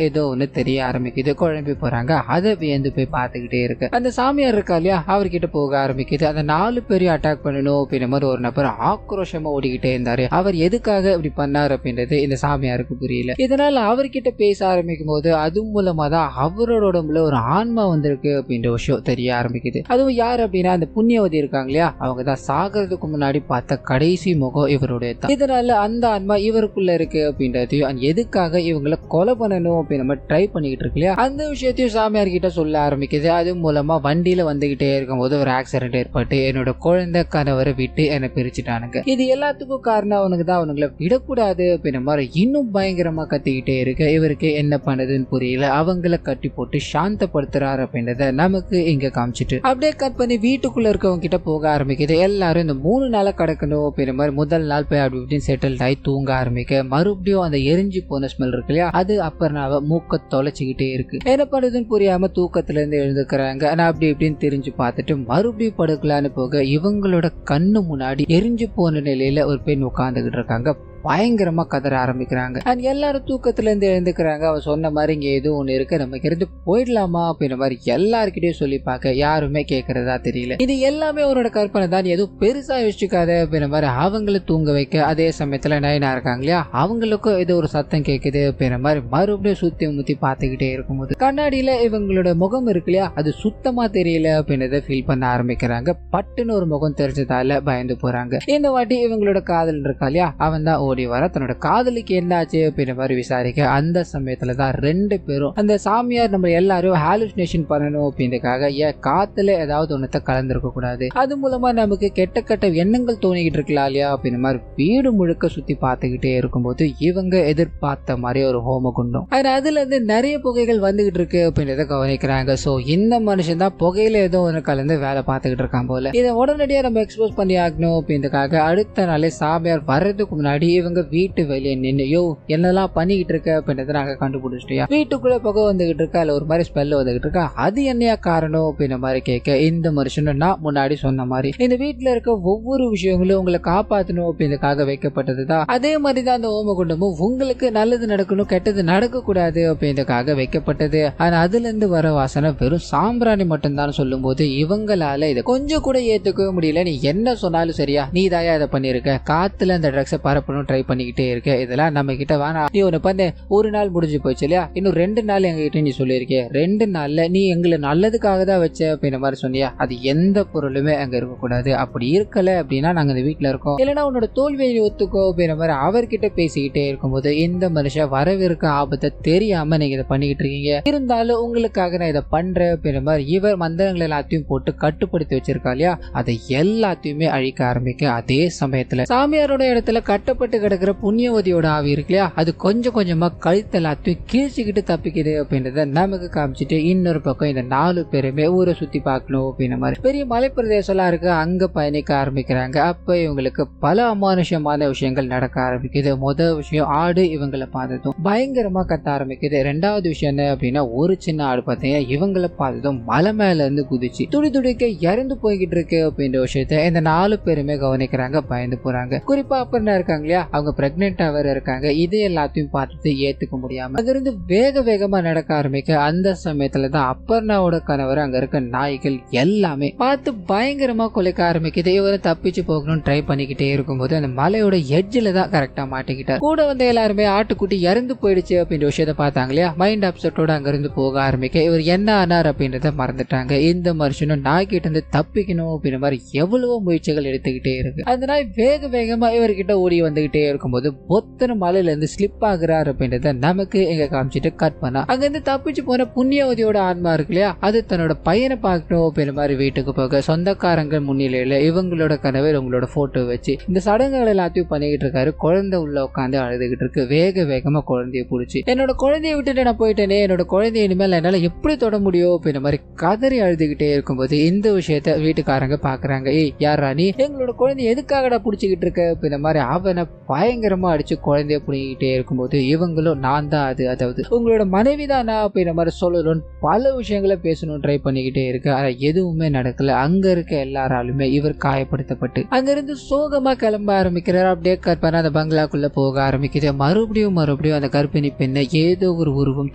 ஏதோ ஒண்ணு தெரிய ஆரம்பிக்குது. குழம்பி போறாங்க. அதை வியந்து போய் பார்த்துக்கிட்டே இருக்கு. அந்த சாமியார் இருக்கா இல்லையா, அவர்கிட்ட போக ஆரம்பிக்குது. அந்த 4 பேரையும் அட்டாக் பண்ணணும் அப்படின்ற மாதிரி ஒரு நபர் ஆக்ரோஷமா ஓடிக்கிட்டே இருந்தாரு. அவர் எதுக்காக இப்படி பண்ணாரு அப்படின்றது இந்த சாமியாருக்கு புரியல. இதனால அவர்கிட்ட பேச ஆரம்பிக்கும் போது அது மூலமா தான் அவரோட உடம்புல ஒரு ஆன்மா வந்திருக்கு அப்படின்ற விஷயம் தெரிய ஆரம்பிக்குது. அதுவும் யார் அப்படின்னா அந்த புண்ணியவதி இருக்காங்க இல்லையா, அவங்க தான் சாகிறதுக்கு முன்னாடி பார்த்த கடைசி முகம் இவருடைய தான். இதனால அந்த ஆன்மா இவருக்குள்ள இருக்கு அப்படின்றதையும் எதுக்காக இவங்களை கொலை பண்ணணும் அப்படின்னு நம்ம ட்ரை பண்ணிக்கிட்டு இருக்கு இல்லையா, அந்த விஷயத்தையும் சாமியார் கிட்ட சொல்ல ஆரம்பிக்குது. அது மூலமா வண்டியில வந்துகிட்டே இருக்கும் போது ஒரு ஆக்சிடென்ட் ஏற்பட்டு என்னோட குழந்தை கணவரை விட்டு என்னை பிரிச்சுட்டானுங்க. இது எல்லாத்துக்கும் காரணம் அவனுக்கு தான், அவனுங்களை விடக்கூடாது அப்படின்ற மாதிரி இன்னும் பயங்கரமா கத்திக்கிட்டே இருக்கு. இவருக்கு என்ன பண்ணதுன்னு புரியல. அவங்கள கட்டி போட்டு சாந்தப்படுத்துறாரு அப்படின்றத நமக்கு இங்க காமிச்சிட்டு அப்படியே கட் பண்ணி வீட்டுக்குள்ள இருக்கவங்க கிட்ட போக ஆரம்பிக்குது. எல்லாரும் இந்த 3 நாளை கடக்கணும் அப்படின்ற மாதிரி முதல் நாள் போய் அப்படி இப்படின்னு செட்டில் ஆகி தூங்க தூங்க ஆரம்பிக்க மறுபடியும் அந்த எரிஞ்சு போன ஸ்மெல் இருக்கு இல்லையா, அது அப்பர்னாவை மூக்க தொலைச்சிக்கிட்டே இருக்கு. என்ன பண்ணுதுன்னு புரியாம தூக்கத்துல இருந்து எழுந்துக்கிறாங்க. ஆனா அப்படி இப்படின்னு தெரிஞ்சு பார்த்துட்டு மறுபடியும் படுக்கலான்னு போக இவங்களோட கண்ணு முன்னாடி எரிஞ்சு போன நிலையில ஒரு பெண் உட்கார்ந்துகிட்டு இருக்காங்க. பயங்கரமா கதற ஆரம்பிக்கிறாங்க. அண்ட் எல்லாரும் தூக்கத்துல இருந்து எழுந்துக்கிறாங்க. அவ சொன்ன மாதிரி இங்க எதுவும் ஒண்ணு இருக்கு, நம்ம இருந்து போயிடலாமா அப்படின்ற மாதிரி எல்லார்கிட்டயும் சொல்லி பார்க்க யாருமே கேட்கறதா தெரியல. இது எல்லாமே அவரோட கற்பனை தான், எதுவும் பெருசா யோசிச்சுக்காத அப்படின்ற மாதிரி அவங்கள தூங்க வைக்க, அதே சமயத்துல நைனா இருக்காங்க இல்லையா, அவங்களுக்கும் ஏதோ ஒரு சத்தம் கேட்குது அப்படின்ற மாதிரி மறுபடியும் சுத்தி முத்தி பார்த்துக்கிட்டே இருக்கும்போது கண்ணாடியில இவங்களோட முகம் இருக்கு இல்லையா, அது சுத்தமா தெரியல அப்படின்றத ஃபீல் பண்ண ஆரம்பிக்கிறாங்க. பட்டுன்னு ஒரு முகம் தெரிஞ்சதால பயந்து போறாங்க. இந்த வாட்டி இவங்களோட காதல் இருக்கா இல்லையா, அவன் தான் ஓடி வர தன்னோட காதலிக்கு என்னாச்சு அப்படின்ற மாதிரி விசாரிக்க, அந்த சமயத்துல தான் ரெண்டு பேரும் அந்த சாமியார் நம்ம எல்லாரும் ஹாலுசினேஷன் பண்ணணும் அப்படின்றதுக்காக காத்துல ஏதாவது ஒன்னத்தை கலந்துருக்க கூடாது, அது மூலமா நமக்கு கெட்ட கெட்ட எண்ணங்கள் தோணிக்கிட்டு இருக்கலாம் இல்லையா அப்படின்ற மாதிரி வீடு முழுக்க சுத்தி பார்த்துக்கிட்டே இருக்கும்போது இவங்க எதிர்பார்த்த மாதிரி ஒரு ஹோம குண்டம், அதுல இருந்து நிறைய புகைகள் வந்துகிட்டு இருக்கு அப்படின்றத கவனிக்கிறாங்க. சோ இந்த மனுஷன் தான் புகையில ஏதோ ஒன்று கலந்து வேலை பார்த்துக்கிட்டு இருக்கான் போல. இதை உடனடியா நம்ம எக்ஸ்போஸ் பண்ணி ஆகணும் அப்படின்றதுக்காக அடுத்த நாளே சாமியார் வர்றதுக்கு முன்னாடி இவங்க வீட்டு வெளியே நின்று யோ என்னெல்லாம் பண்ணிக்கிட்டு இருக்க அப்படின்றத நாங்க கண்டுபிடிச்சிட்டியா, வீட்டுக்குள்ள புகை வந்துகிட்டு இருக்கா, இல்ல ஒரு மாதிரி ஸ்மெல் வந்துகிட்டு இருக்கா, அது என்னையா காரணம் அப்படின்ற மாதிரி கேட்க, இந்த மனுஷனும் நான் முன்னாடி சொன்ன மாதிரி இந்த வீட்டுல இருக்க ஒவ்வொரு விஷயங்களும் உங்களை காப்பாற்றணும் அப்படின்றதுக்காக வைக்கப்பட்டதுதான், அதே மாதிரிதான் அந்த ஓமகுண்டமும் உங்களுக்கு நல்லது நடக்கணும் கெட்டது நடக்க கூடாது அப்படின்றதுக்காக வைக்கப்பட்டது. ஆனா அதுல இருந்து வர வாசனை வெறும் சாம்பிராணி மட்டும்தான் சொல்லும் போது இவங்களால இதை கொஞ்சம் கூட ஏத்துக்கவே முடியல. நீ என்ன சொன்னாலும் சரியா, நீ தாயா இதை பண்ணிருக்க, காத்துல அந்த ட்ரக்ஸை பரப்பணும் ட்ரை பண்ணிக்கிட்டே இருக்க, இதெல்லாம் நம்ம கிட்ட வேணாம், நீ ஒண்ணு பண்ணு, ஒரு நாள் முடிஞ்சு போச்சு இல்லையா, இன்னும் 2 நாள் எங்க கிட்ட நீ சொல்லியிருக்கே, 2 நாள்ல நீ எங்களை நல்லதுக்காக தான் வச்ச அப்படின்ற மாதிரி சொன்னியா, அது எந்த பொருளுமே அங்க இருக்கக்கூடாது, அப்படி இருக்கல அப்படின்னா நாங்க இந்த வீட்டுல இருக்கோம், இல்லைன்னா உன்னோட தோல்வியை ஒத்துக்கோ அப்படின்ற மாதிரி அவர்கிட்ட பேசிக்கிட்டே இருக்கும்போது இந்த மனுஷன் வரவிருக்க ஆபத்தை தெரியாம நீங்க இதை பண்ணிக்கிட்டு இருக்கீங்க, இருந்தாலும் உங்களுக்காக நான் இதை பண்றேன் அப்படின்ற மாதிரி இவர் மந்திரங்கள் எல்லாத்தையும் போட்டு கட்டுப்படுத்தி வச்சிருக்கா இல்லையா, அதை எல்லாத்தையுமே அழிக்க ஆரம்பிக்க, அதே சமயத்துல சாமியாரோட இடத்துல கட்டப்பட்டு கிடக்கிற புண்ணியவதியோட ஆவி இருக்கு இல்லையா, அது கொஞ்சம் கொஞ்சமா கழுத்து எல்லாத்தையும் கீழ்ச்சிக்கிட்டு தப்பிக்குது அப்படின்றத நமக்கு காமிச்சிட்டு இன்னொரு பக்கம் இந்த 4 பேருமே ஊரை சுத்தி பார்க்கணும் அப்படின்ற மாதிரி பெரிய மலைப்பிரதேசம்லாம் இருக்கு, அங்க பயணிக்க ஆரம்பிக்கிறாங்க. அப்ப இவங்களுக்கு பல அமானுஷமான விஷயங்கள் நடக்க ஆரம்பிக்குது. முதல் விஷயம், ஆடு இவங்களை பார்த்ததும் பயங்கரமா கத்த ஆரம்பிக்குது. 2வது விஷயம் என்ன அப்படின்னா, ஒரு சின்ன ஆடு பார்த்தீங்கன்னா இவங்களை பார்த்ததும் மலை மேல இருந்து குதிச்சு துடி துடிக்க இறந்து போய்கிட்டு இருக்கு அப்படின்ற விஷயத்த இந்த 4 பேருமே கவனிக்கிறாங்க, பயந்து போறாங்க. குறிப்பா அப்பர்னா இருக்காங்க இல்லையா, அவங்க பிரெக்னெண்டா வேற இருக்காங்க. இது எல்லாத்தையும் பார்த்துட்டு ஏத்துக்க முடியாம அங்கிருந்து வேக வேகமா நடக்க ஆரம்பிக்க, அந்த சமயத்துலதான் அப்பர்னாவோட கணவர் அங்க இருக்க நாய்கள் எல்லாமே பார்த்து பயங்கரமா கொலைக்க ஆரம்பிக்குது. இவரை தப்பிச்சு போகணும்னு ட்ரை பண்ணிக்கிட்டே இருக்கும்போது அந்த மலையோட எட்ஜில தான் கரெக்டா மாட்டிக்கிட்டார். கூட வந்த எல்லாருமே ஆட்டுக்குட்டி இறந்து போயிடுச்சு அப்படின்ற விஷயத்த பார்த்தாங்க இல்லையா, மைண்ட் அப்செட்டோட அங்கிருந்து போக ஆரம்பிக்க இவர் என்ன ஆனார் அப்படின்றத மறந்துட்டாங்க. இந்த மனுஷனும் நாய்கிட்ட இருந்து தப்பிக்கணும் அப்படின்ற மாதிரி எவ்வளவோ முயற்சிகள் எடுத்துக்கிட்டே இருக்கு. அந்த நாய் வேக வேகமா இவர்கிட்ட ஓடி வந்துகிட்டே இருக்கும்போது பொத்தன மலையில இருந்து ஸ்லிப் ஆகுறாரு அப்படின்றத நமக்கு எங்க காமிச்சிட்டு கட் பண்ணா, அங்கிருந்து தப்பிச்சு போன புண்ணியவதியோட ஆன்மா இருக்கு இல்லையா, அது தன்னோட பையனை பார்க்கணும் அப்படின்ற மாதிரி வீட்டுக்கு போக சொந்தக்காரங்க முன்னிலையில இவங்களோட கணவர் உங்களோட போட்டோ வச்சு இந்த சடங்குகள் எல்லாத்தையும் பண்ணிக்கிட்டு இருக்காரு. குழந்தை உள்ள உட்காந்து அழுதுகிட்டு இருக்கு. வேக வேகமா குழந்தைய பிடிச்சி, என்னோட குழந்தைய விட்டுட்டு நான் போயிட்டேனே, என்னோட குழந்தைய இனிமேல் என்னால எப்படி தொட முடியும் அப்படின்ற மாதிரி கதறி அழுதுகிட்டே இருக்கும்போது இந்த விஷயத்த வீட்டுக்காரங்க பாக்குறாங்க. ஏய் யாரா நீ, எங்களோட குழந்தைய எதுக்காகடா பிடிச்சிக்கிட்டு இருக்க அப்படின்ற மாதிரி அவனை பயங்கரமா அடிச்சு குழந்தைய பிடிக்கிட்டே இருக்கும்போது இவங்களும் நான் தான் அது, அதாவது உங்களோட மனைவி தானா அப்படின்ற மாதிரி சொல்லணும், பல விஷயங்களை பேசணும் ட்ரை பண்ணிக்கிட்டே இருக்கு. ஆனா எதுவுமே நடக்கல. அங்க இருக்க எல்லாராலுமே இவர் காயப்படுத்தப்பட்டு அங்கிருந்து சோகமா கிளம்ப ஆரம்பிக்கிறார். அப்படியே கற்பனை அந்த பங்களாக்குள்ள போக ஆரம்பிக்குது. மறுபடியும் அந்த கர்ப்பிணி பெண்ணை ஏதோ ஒரு உருவம்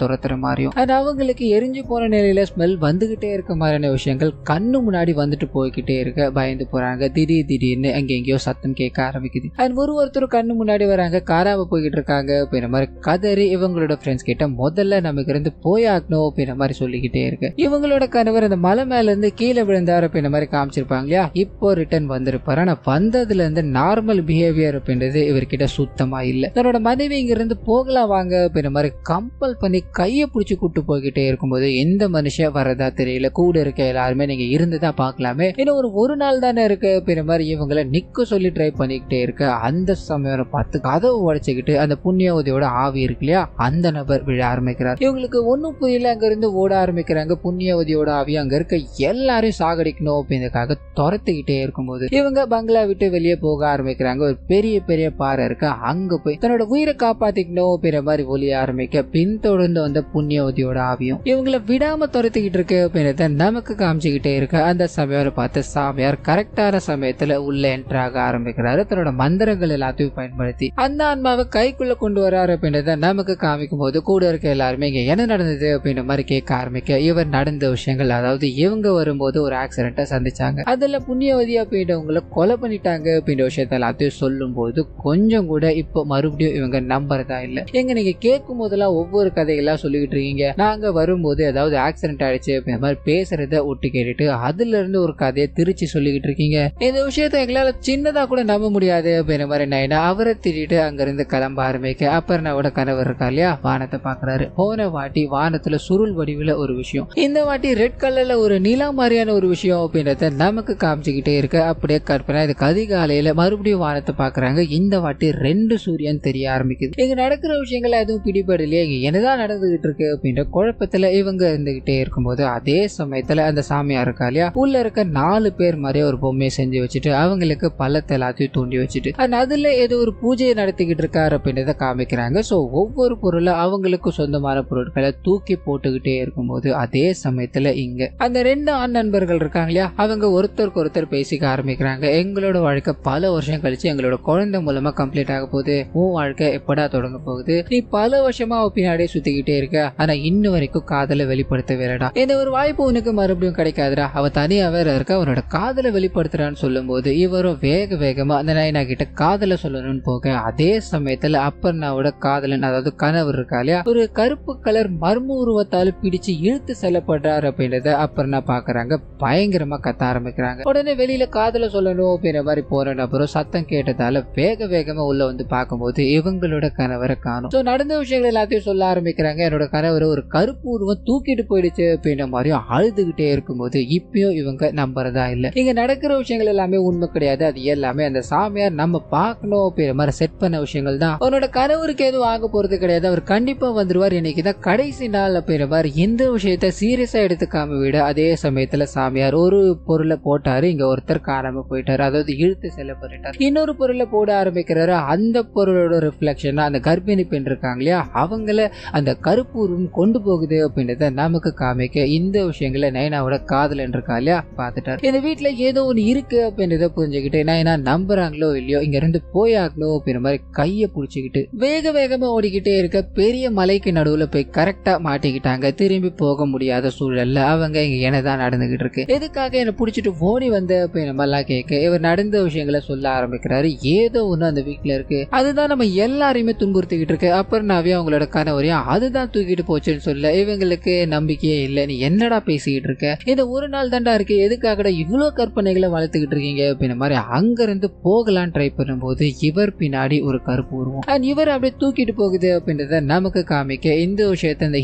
துரத்துற மாதிரியும் அது அவங்களுக்கு எரிஞ்சு போன நிலையில ஸ்மெல் வந்துகிட்டே இருக்க மாதிரியான விஷயங்கள் கண்ணு முன்னாடி வந்துட்டு போய்கிட்டே இருக்க பயந்து போறாங்க. திடீர்னு அங்க எங்கேயோ சத்தம் கேட்க ஆரம்பிக்குது. அண்ட் ஒருத்தர் கண்ணு முன்னாடி வராங்க, காராம போய்கிட்டு இருக்காங்க அப்படின்ற மாதிரி கதறி இவங்களோட ஃப்ரெண்ட்ஸ் கிட்ட முதல்ல நமக்கு இருந்து போயாக்கணும் அப்படின்ற மாதிரி சொல்லிக்கிட்டே இருக்கு. இவங்களோட கணவர் அந்த மலை மேல இருந்து கீழே விழுந்தார் அப்படின்ற மாதிரி காமிச்சிருப்பாங்க இல்லையா, இப்போ ரிட்டர்ன் வந்திருப்பாரு. ஆனா வந்ததுல இருந்து நார்மல் பிஹேவியர் அப்படின்றது இவர்கிட்ட சுத்தமா இல்ல. தன்னோட மனைவி இங்க இருந்து போகலாம் வாங்க அப்படின்ற மாதிரி கம்பல் பண்ணி கையை பிடிச்சி கூட்டு போய்கிட்டே இருக்கும்போது இந்த மனுஷன் வரதா தெரியல. கூட இருக்க எல்லாருமே நீங்க இருந்துதான் பாக்கலாமே, இன்னும் ஒரு நாள் தானே இருக்கு அப்படின்ற மாதிரி இவங்களை நிக்க சொல்லி ட்ரை பண்ணிக்கிட்டே இருக்க. அந்த சமயம் சமயம் பார்த்து கதவு உடைச்சுக்கிட்டு அந்த புண்ணியவதியோட ஆவி இருக்கு இல்லையா அந்த நபர் விழ ஆரம்பிக்கிறார். இவங்களுக்கு ஒன்னும் புரியல. அங்க இருந்து ஓட ஆரம்பிக்கிறாங்க. புண்ணியவதியோட ஆவி அங்க இருக்க எல்லாரையும் சாகடிக்கணும் அப்படின்றதுக்காக துரத்துக்கிட்டே இருக்கும்போது இவங்க பங்களா விட்டு வெளியே போக ஆரம்பிக்கிறாங்க. ஒரு பெரிய பெரிய பாறை இருக்கு. அங்க போய் தன்னோட உயிரை காப்பாத்திக்கணும் அப்படின்ற மாதிரி ஒலிய ஆரம்பிக்க பின்தொடர்ந்து வந்த புண்ணியவதியோட ஆவியும் இவங்களை விடாம துரத்திக்கிட்டு இருக்கு அப்படின்றத நமக்கு காமிச்சுக்கிட்டே இருக்கு. அந்த சமயம் பார்த்து சாமியார் கரெக்டான சமயத்துல உள்ள என்ட்ராக ஆரம்பிக்கிறாரு. தன்னோட மந்திரங்கள் எல்லாத்தையும் பயன்படுத்தி அந்த ஆன்மாவை கைக்குள்ள கொண்டு வராரு அப்படின்றத நமக்கு காமிக்கும் போது கூட இருக்க எல்லாருமே இங்க என்ன நடந்தது அப்படின்ற மாதிரி கேட்க ஆரம்பிக்க இவர் நடந்த விஷயங்கள், அதாவது இவங்க வரும்போது ஒரு ஆக்சிடென்ட்டை சந்திச்சாங்க, அதுல புண்ணியவதி அப்படின்றவங்களை கொலை பண்ணிட்டாங்க அப்படின்ற விஷயத்த எல்லாத்தையும் சொல்லும் போது கொஞ்சம் கூட இப்போ மறுபடியும் இவங்க நம்புறதா இல்ல. எங்க நீங்க கேட்கும் போதெல்லாம் ஒவ்வொரு கதையெல்லாம் சொல்லிக்கிட்டு இருக்கீங்க, நாங்க வரும்போது ஏதாவது ஆக்சிடென்ட் ஆயிடுச்சு அப்படின்ற மாதிரி பேசுறத ஒட்டு கேட்டுட்டு அதுல இருந்து ஒரு கதையை திருச்சி சொல்லிக்கிட்டு இருக்கீங்க. இந்த விஷயத்த எங்களால சின்னதா கூட நம்ப முடியாது அப்படின்ற மாதிரி நைனா அவரை திட்டிட்டு அங்க இருந்து கிளம்ப ஆரம்பிக்க அப்பர்ணாவோட கணவர் இருக்கா இல்லையா வானத்தை பாக்குறாரு. போன வாட்டி வானத்துல சுருள் வடிவுல ஒரு விஷயம், இந்த வாட்டி ரெட் கலர்ல ஒரு நிலா மாதிரியான ஒரு விஷயம் அப்படின்றத நமக்கு காமிச்சுக்கிட்டே இருக்கு. அப்படியே கற்பனை இதுக்கு அதிகாலையில மறுபடியும் வானத்தை பாக்குறாங்க. இந்த வாட்டி 2 சூரியன் தெரிய ஆரம்பிக்குது. இங்க நடக்கிற விஷயங்கள் எதுவும் பிடிபடலையே, இங்க என்னதான் நடந்துகிட்டு இருக்கு அப்படின்ற குழப்பத்துல இவங்க இருந்துகிட்டே இருக்கும்போது அதே சமயத்துல அந்த சாமியார் இருக்கா இல்லையா உள்ள இருக்க 4 பேர் மாதிரி ஒரு பொம்மையை செஞ்சு வச்சுட்டு அவங்களுக்கு பள்ளத்தை எல்லாத்தையும் தூண்டி வச்சுட்டு அதுல ஏதோ ஒரு பூஜையை நடத்திக்கிட்டு இருக்காரு அப்படின்றத காமிக்கிறாங்க. சோ ஒவ்வொரு பொருளும் அவங்களுக்கு சொந்தமான பொருட்களை தூக்கி போட்டுக்கிட்டே இருக்கும்போது அதே சமயத்துல இங்க அந்த 2 ஆண் நண்பர்கள் இருக்காங்க இல்லையா அவங்க ஒருத்தருக்கு ஒருத்தர் பேசிக்க ஆரம்பிக்கிறாங்க. எங்களோட வாழ்க்கை பல வருஷம் கழிச்சு எங்களோட குழந்தை மூலமா கம்ப்ளீட் ஆக போகுது, உன் வாழ்க்கை எப்படா தொடங்க போகுது, நீ பல வருஷமா பின்னாடியே சுத்திக்கிட்டே இருக்க, ஆனா இன்னும் வரைக்கும் காதலை வெளிப்படுத்த வேறடா, இந்த ஒரு வாய்ப்பு உனக்கு மறுபடியும் கிடைக்காதுடா, அவ தனியா வேற இருக்க, அவனோட காதலை வெளிப்படுத்துறான்னு சொல்லும் போது இவரும் வேக வேகமா அந்த நைனா கிட்ட காதலை சொல்லணும்னு போக அதே சமயத்துல அப்பர்ணாவோட காதலன் அதாவது கணவர் இருக்கா இல்லையா ஒரு கருப்பு கலர் மர்ம உருவத்தால பிடிச்சு இழுத்து செல்லப்படுறாரு அப்படின்றத அப்பர்ணா பாக்குறாங்க. பயங்கரமா கத்த ஆரம்பிக்கிறாங்க. உடனே வெளியில காதலை சொல்லணும் அப்படின்ற மாதிரி போற நபரும் சத்தம் கேட்டதால வேக வேகமா உள்ள வந்து பார்க்கும்போது இவங்களோட கணவரை காணும். நடந்த விஷயங்கள் எல்லாத்தையும் சொல்ல ஆரம்பிக்கிறாங்க. என்னோட கணவர் ஒரு கருப்பு உருவம் தூக்கிட்டு போயிடுச்சு அப்படின்ற மாதிரியும் அழுதுகிட்டே இருக்கும்போது இப்பயும் இவங்க நம்புறதா இல்ல. இங்க நடக்கிற விஷயங்கள் எல்லாமே உண்மை கிடையாது, அது எல்லாமே அந்த சாமியார் நம்ம பார்க்கணும் அப்படின்ற மாதிரி செட் பண்ண விஷயங்கள் தான். அவனோட கணவருக்கு எதுவும் ஆக போறது கிடையாது, அவர் கண்டிப்பா வந்துருவார், இன்னைக்குதான் கடைசி நாள் அப்படின்ற மாதிரி இந்த விஷயத்த சீரியஸா எடுத்துக்காம விட அதே சமயத்துல சாமியார் ஒரு பொருளை போட்டாரு, இங்க ஒருத்தர் காணாம போயிட்டாரு, அதாவது இழுத்து செல்லப்பட்டார். இன்னொரு பொருளை போட ஆரம்பிக்கிறாரு. அந்த பொருளோட ரிஃப்ளெக்ஷனா அந்த கர்ப்பிணி பெண் இருக்காங்க இல்லையா அவங்கள அந்த கருப்பு உருவம் கொண்டு போகுது அப்படின்றத நமக்கு காமிக்க இந்த விஷயங்களை நைனாவோட காதலன் இருக்கா இல்லையா பாத்துட்டாரு. இந்த வீட்டுல ஏதோ ஒண்ணு இருக்கு அப்படின்றத புரிஞ்சுக்கிட்டு நைனா நம்புறாங்களோ இல்லையோ இங்க இருந்து போயாகணும் அப்படின்ற மாதிரி கைய புடிச்சுக்கிட்டு வேக வேகமா ஓடிக்கிட்டே இருக்க பெரிய மலைக்கு நடுவுல போய் கரெக்டா மாட்டிக்கிட்டாங்க. திரும்பி போக முடியாத சூழல்ல அவங்க இங்க என்னதான் நடந்துகிட்டு இருக்கு, எதுக்காக என்ன புடிச்சிட்டு ஓடி வந்த அப்படின்ற மாதிரிலாம் கேட்க இவர் நடந்த விஷயங்களை சொல்ல ஆரம்பிக்கிறாரு. ஏதோ ஒண்ணு அந்த வீட்டுல இருக்கு, அதுதான் நம்ம எல்லாரையுமே துன்புறுத்திக்கிட்டு இருக்கு. அப்பர்ணாவே அவங்களோட கணவரையும் அதுதான் தூக்கிட்டு போச்சுன்னு சொல்ல இவங்களுக்கு நம்பிக்கையே இல்லை. நீ என்னடா பேசிக்கிட்டு இருக்க, இந்த ஒரு நாள் தாண்டா இருக்கு, எதுக்காகடா இவ்வளவு கற்பனைகளை வளர்த்துக்கிட்டு இருக்கீங்க அப்படின்ற மாதிரி அங்க இருந்து போகலான்னு ட்ரை பண்ணும்போது இவர் பின்னாடி ஒரு கருப்பு உருவம் அண்ட் இவர் அப்படியே தூக்கிட்டு போகுது அப்படின்றத நமக்கு காமிக்க இந்த விஷயத்த இந்த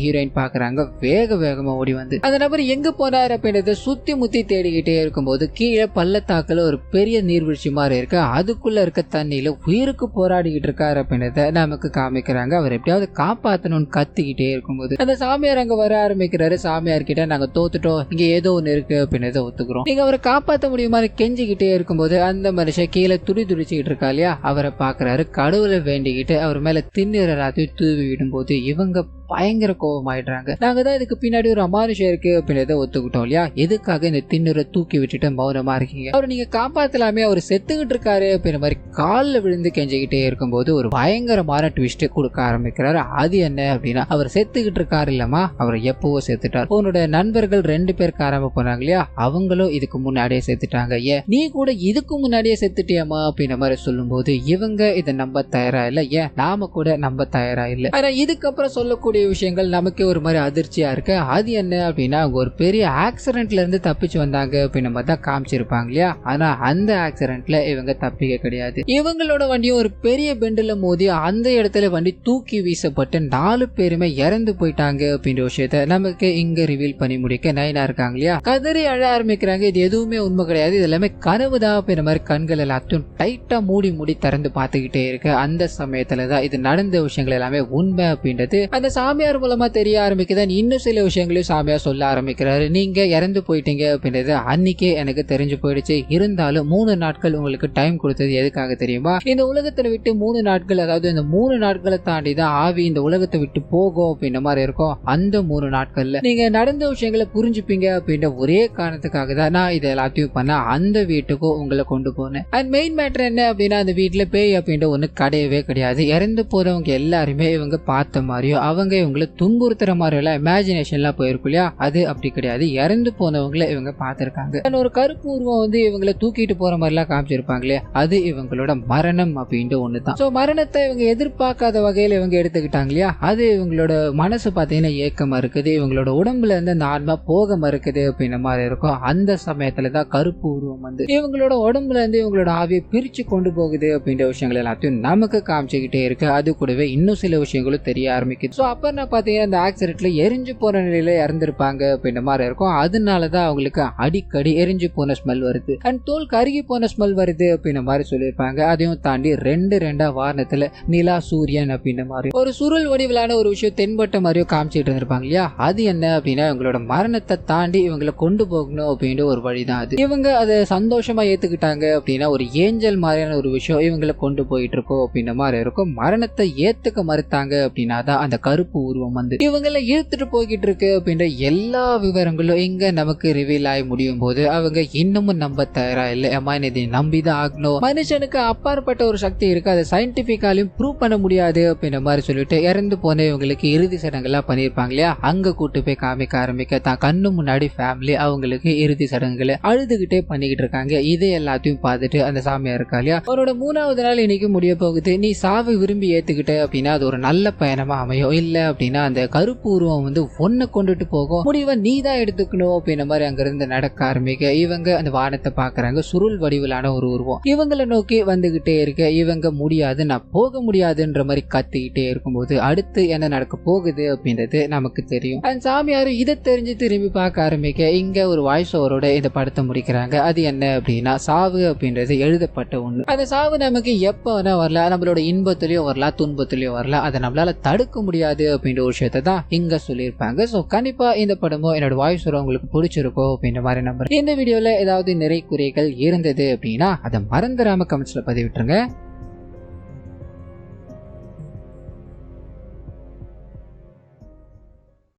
ஹீரோயின் பாக்குறாங்க. வேக வேகமா ஓடி வந்து அந்த நபர் எங்க போனார் அப்படின்றத சுத்தி முத்தி தேடிக்கிட்டே இருக்கும்போது கீழே பள்ளத்தாக்குல ஒரு பெரிய நீர்வீழ்ச்சி மாதிரி இருக்கு, அதுக்குள்ள இருக்க தண்ணியில உயிருக்கு போராடிக்கிட்டு இருக்காரு அப்படின்றத நமக்கு காமிக்கிறாங்க. அவர் எப்படியாவது காப்பாத்தணும்னு கத்திக்கிட்டே இருக்கும்போது அந்த சாமியார் அங்க வர ஆரம்பிக்கிறாரு. சாமியார் கிட்ட நாங்க தோத்துட்டோம், இங்க ஏதோ ஒண்ணு இருக்கு அப்படின்றத ஒத்துக்கிறோம், நீங்க அவரை காப்பாற்ற முடியுமான்னு கெஞ்சிக்கிட்டே இருக்கும்போது அந்த மனுஷன் கீழே துடிச்சுக்கிட்டு இருக்கா இல்லையா அவரை பாக்குறாரு. கடவுளை வேண்டிக்கிட்டு அவர் மேல திண்ணீர் எல்லாத்தையும் தூவி விடும்போது இவங்க பயங்கர கோபமாயிடுறாங்க. நாங்க தான் இதுக்கு பின்னாடி ஒரு அமானுஷம் இருக்கு அப்படின்றத ஒத்துக்கிட்டோம் இல்லையா, எதுக்காக இந்த திண்ணூரை தூக்கி விட்டுட்டு மௌனமா இருக்கீங்க, அவர் நீங்க காப்பாத்தலாமே, அவர் செத்துக்கிட்டு இருக்காரு அப்படின்ற மாதிரி காலில் விழுந்து கெஞ்சிக்கிட்டே இருக்கும்போது ஒரு பயங்கரமான ட்விஸ்ட் கொடுக்க ஆரம்பிக்கிறாரு. அது என்ன அப்படின்னா அவர் செத்துக்கிட்டு இருக்காரு இல்லமா, அவர் எப்பவோ செத்துட்டார், உன்னோட நண்பர்கள் 2 பேர் காராம போனாங்க இல்லையா அவங்களும் இதுக்கு முன்னாடியே செத்துட்டாங்க, ஏன் நீ கூட இதுக்கு முன்னாடியே செத்துட்டியாமா அப்படின்ற மாதிரி சொல்லும் போது இவங்க இதை நம்ப தயாரா இல்ல, ஏன் நாம கூட நம்ப தயாரா இல்ல. ஆனா இதுக்கப்புறம் சொல்லக்கூடிய சொல்லக்கூடிய விஷயங்கள் நமக்கு ஒரு மாதிரி அதிர்ச்சியா இருக்கு. அது என்ன அப்படின்னா, அவங்க ஒரு பெரிய ஆக்சிடென்ட்ல இருந்து தப்பிச்சு வந்தாங்க அப்படின்னு மாதிரி தான் காமிச்சிருப்பாங்க இல்லையா. ஆனா அந்த ஆக்சிடென்ட்ல இவங்க தப்பிக்க கிடையாது. இவங்களோட வண்டியும் ஒரு பெரிய பெண்டுல மோதி அந்த இடத்துல வண்டி தூக்கி வீசப்பட்டு 4 பேருமே இறந்து போயிட்டாங்க அப்படின்ற விஷயத்த நமக்கு இங்க ரிவீல் பண்ணி முடிக்க நைனா இருக்காங்க இல்லையா. கதறி அழ ஆரம்பிக்கிறாங்க. இது எதுவுமே உண்மை கிடையாது, இது எல்லாமே கனவுதான் அப்படின்ற மாதிரி கண்கள் எல்லாத்தையும் டைட்டா மூடி திறந்து பார்த்துக்கிட்டே இருக்கு. அந்த சமயத்துலதான் இது நடந்த விஷயங்கள் எல்லாமே உண்மை அப்படின்றது அந்த சாமியார் மூலமா தெரிய ஆரம்பிக்குது. இன்னும் சில விஷயங்களையும் சாமியார் சொல்ல ஆரம்பிக்கிறாரு. நீங்க இறந்து போயிட்டீங்க அப்படின்றது அன்னைக்கே எனக்கு தெரிஞ்சு போயிடுச்சு. இருந்தாலும் 3 நாட்கள் உங்களுக்கு டைம் கொடுத்தது எதுக்காக தெரியுமா? இந்த உலகத்தை விட்டு 3 நாட்கள், அதாவது இந்த 3 நாட்களை தாண்டி தான் ஆவி இந்த உலகத்தை விட்டு போகும் அப்படின்ற மாதிரி இருக்கும். அந்த 3 நாட்கள்ல நீங்க நடந்த விஷயங்களை புரிஞ்சுப்பீங்க அப்படின்ற ஒரே காரணத்துக்காக தான் நான் இதை எல்லாத்தையும் பண்ண அந்த வீட்டுக்கும் உங்களை கொண்டு போனேன். அண்ட் மெயின் மேட்டர் என்ன அப்படின்னா, அந்த வீட்டுல பேய் அப்படின்ற ஒண்ணு கிடையவே கிடையாது. இறந்து போறவங்க எல்லாருமே இவங்க பார்த்த மாதிரியோ அவங்க இவங்களை துன்புறுத்துற மாதிரி எல்லாம் இமேஜினேஷன்லாம் போயிருக்கும் இல்லையா, அது அப்படி கிடையாது. இறந்து போனவங்களை இவங்க பார்த்திருக்காங்க. ஒரு கருப்பு உருவம் வந்து இவங்களை தூக்கிட்டு போற மாதிரி எல்லாம் காமிச்சிருப்பாங்களே, அது இவங்களோட மரணம் அப்படின்ற ஒண்ணுதான். சோ மரணத்தை இவங்க எதிர்பார்க்காத வகையில இவங்க எடுத்துக்கிட்டாங்க இல்லையா. அது இவங்களோட மனசு பாத்தீங்கன்னா ஏக்கமா இருக்குது. இவங்களோட உடம்புல இருந்து அந்த ஆன்மா போக மறுக்குது அப்படின்ற மாதிரி இருக்கும். அந்த சமயத்துலதான் கருப்பு உருவம் வந்து இவங்களோட உடம்புல இருந்து இவங்களோட ஆவியை பிரிச்சு கொண்டு போகுது அப்படின்ற விஷயங்கள் எல்லாத்தையும் நமக்கு காமிச்சுக்கிட்டே இருக்கு. அது கூடவே இன்னும் சில விஷயங்களும் தெரிய ஆரம்பிக்குது. சோ அப்ப நான் பாத்தீங்கன்னா அந்த ஆக்சிடென்ட்ல எரிஞ்சு போற நிலையில இறந்திருப்பாங்க அப்படின்ற மாதிரி இருக்கும். அதனாலதான் அவங்களுக்கு அடிக்கடி எரிஞ்சு போன ஸ்மெல் வருது அண்ட் தோல் கருகி போன ஸ்மெல் வருது அப்படின்ற மாதிரி சொல்லியிருப்பாங்க. அதையும் தாண்டி 2 வாரணத்துல நிலா சூரியன் அப்படின்ற மாதிரி ஒரு சுருள் வடிவிலான ஒரு விஷயம் தென்பட்ட மாதிரியும் காமிச்சிட்டு இருந்திருப்பாங்க இல்லையா. அது என்ன அப்படின்னா, இவங்களோட மரணத்தை தாண்டி இவங்களை கொண்டு போகணும் அப்படின்ற ஒரு வழிதான் அது. இவங்க அதை சந்தோஷமா ஏத்துக்கிட்டாங்க அப்படின்னா ஒரு ஏஞ்சல் மாதிரியான ஒரு விஷயம் இவங்களை கொண்டு போயிட்டு இருக்கோம் அப்படின்ற மாதிரி இருக்கும். மரணத்தை ஏத்துக்க மறுத்தாங்க அப்படின்னா தான் அந்த கருப்பு உருவம் வந்து இவங்களை இழுத்துட்டு போய்கிட்டு இருக்கு அப்படின்ற எல்லா விவரங்களும் இங்க நமக்கு ரிவீல் ஆகி முடியும் போது அவங்க இன்னமும் நம்ப தயாரா இல்லை. இதை நம்பிதான் ஆகணும், மனுஷனுக்கு அப்பாற்பட்ட ஒரு சக்தி இருக்கு, அதை சயின்டிபிக்காலையும் ப்ரூவ் பண்ண முடியாது அப்படின்ற மாதிரி சொல்லிட்டு இறந்து போன இவங்களுக்கு இறுதி சடங்குலாம் பண்ணிருப்பாங்க இல்லையா. அங்க கூட்டு போய் காமிக்க ஆரம்பிக்க தான் கண்ணு முன்னாடி ஃபேமிலி அவங்களுக்கு இறுதி சடங்குகளை அழுதுகிட்டே பண்ணிக்கிட்டு இருக்காங்க. இது எல்லாத்தையும் பார்த்துட்டு அந்த சாமியார் இருக்கா இல்லையா, அவரோட 3வது நாள் இன்னைக்கு முடிய போகுது, நீ சாவு விரும்பி ஏத்துக்கிட்ட அப்படின்னா அது ஒரு நல்ல பயணமா அமையும், இல்ல அப்படின்னா அந்த கருப்பு உருவம் வந்து ஒன்ன கொண்டுட்டு போகும், முடிவை நீ தான் எடுத்துக்கணும் அப்படின்ற மாதிரி அங்க இருந்து நடக்க ஆரம்பிக்க இவங்க அந்த வானத்தை பாக்குறாங்க. சுருள் வடிவிலான ஒரு உருவம் இவங்களை நோக்கி வந்துகிட்டே இருக்க இவங்க முடியாது, நான் போக முடியாதுன்ற மாதிரி கத்திக்கிட்டே இருக்கும்போது அடுத்து என்ன நடக்க போகுது அப்படின்றது நமக்கு தெரியும். அந்த சாமியார் இதை தெரிஞ்சு திரும்பி பார்க்க ஆரம்பிக்க இங்க ஒரு வாய்ஸ் ஓவரோட இந்த படத்தை முடிக்கிறாங்க. அது என்ன அப்படின்னா, சாவு அப்படின்றது எழுதப்பட்ட ஒண்ணு. அந்த சாவு நமக்கு எப்ப வேணா வரலாம், நம்மளோட இன்பத்திலயும் வரலாம், துன்பத்திலயும் வரலாம், அதை நம்மளால தடுக்க முடியாது அப்படின்ற ஒரு விஷயத்தை தான் இங்க சொல்லியிருப்பாங்க. சோ கண்டிப்பா இந்த படமும் என்னோட வாய்ஸ் ஓவர் உங்களுக்கு பிடிச்சிருக்கோம் அப்படின்ற மாதிரி நம்புறேன். இந்த வீடியோல ஏதாவது நிறை குறைகள் இருந்தது அப்படின்னா அதை மறந்துடாம கமெண்ட்ஸ்ல பதிவிட்டுருங்க.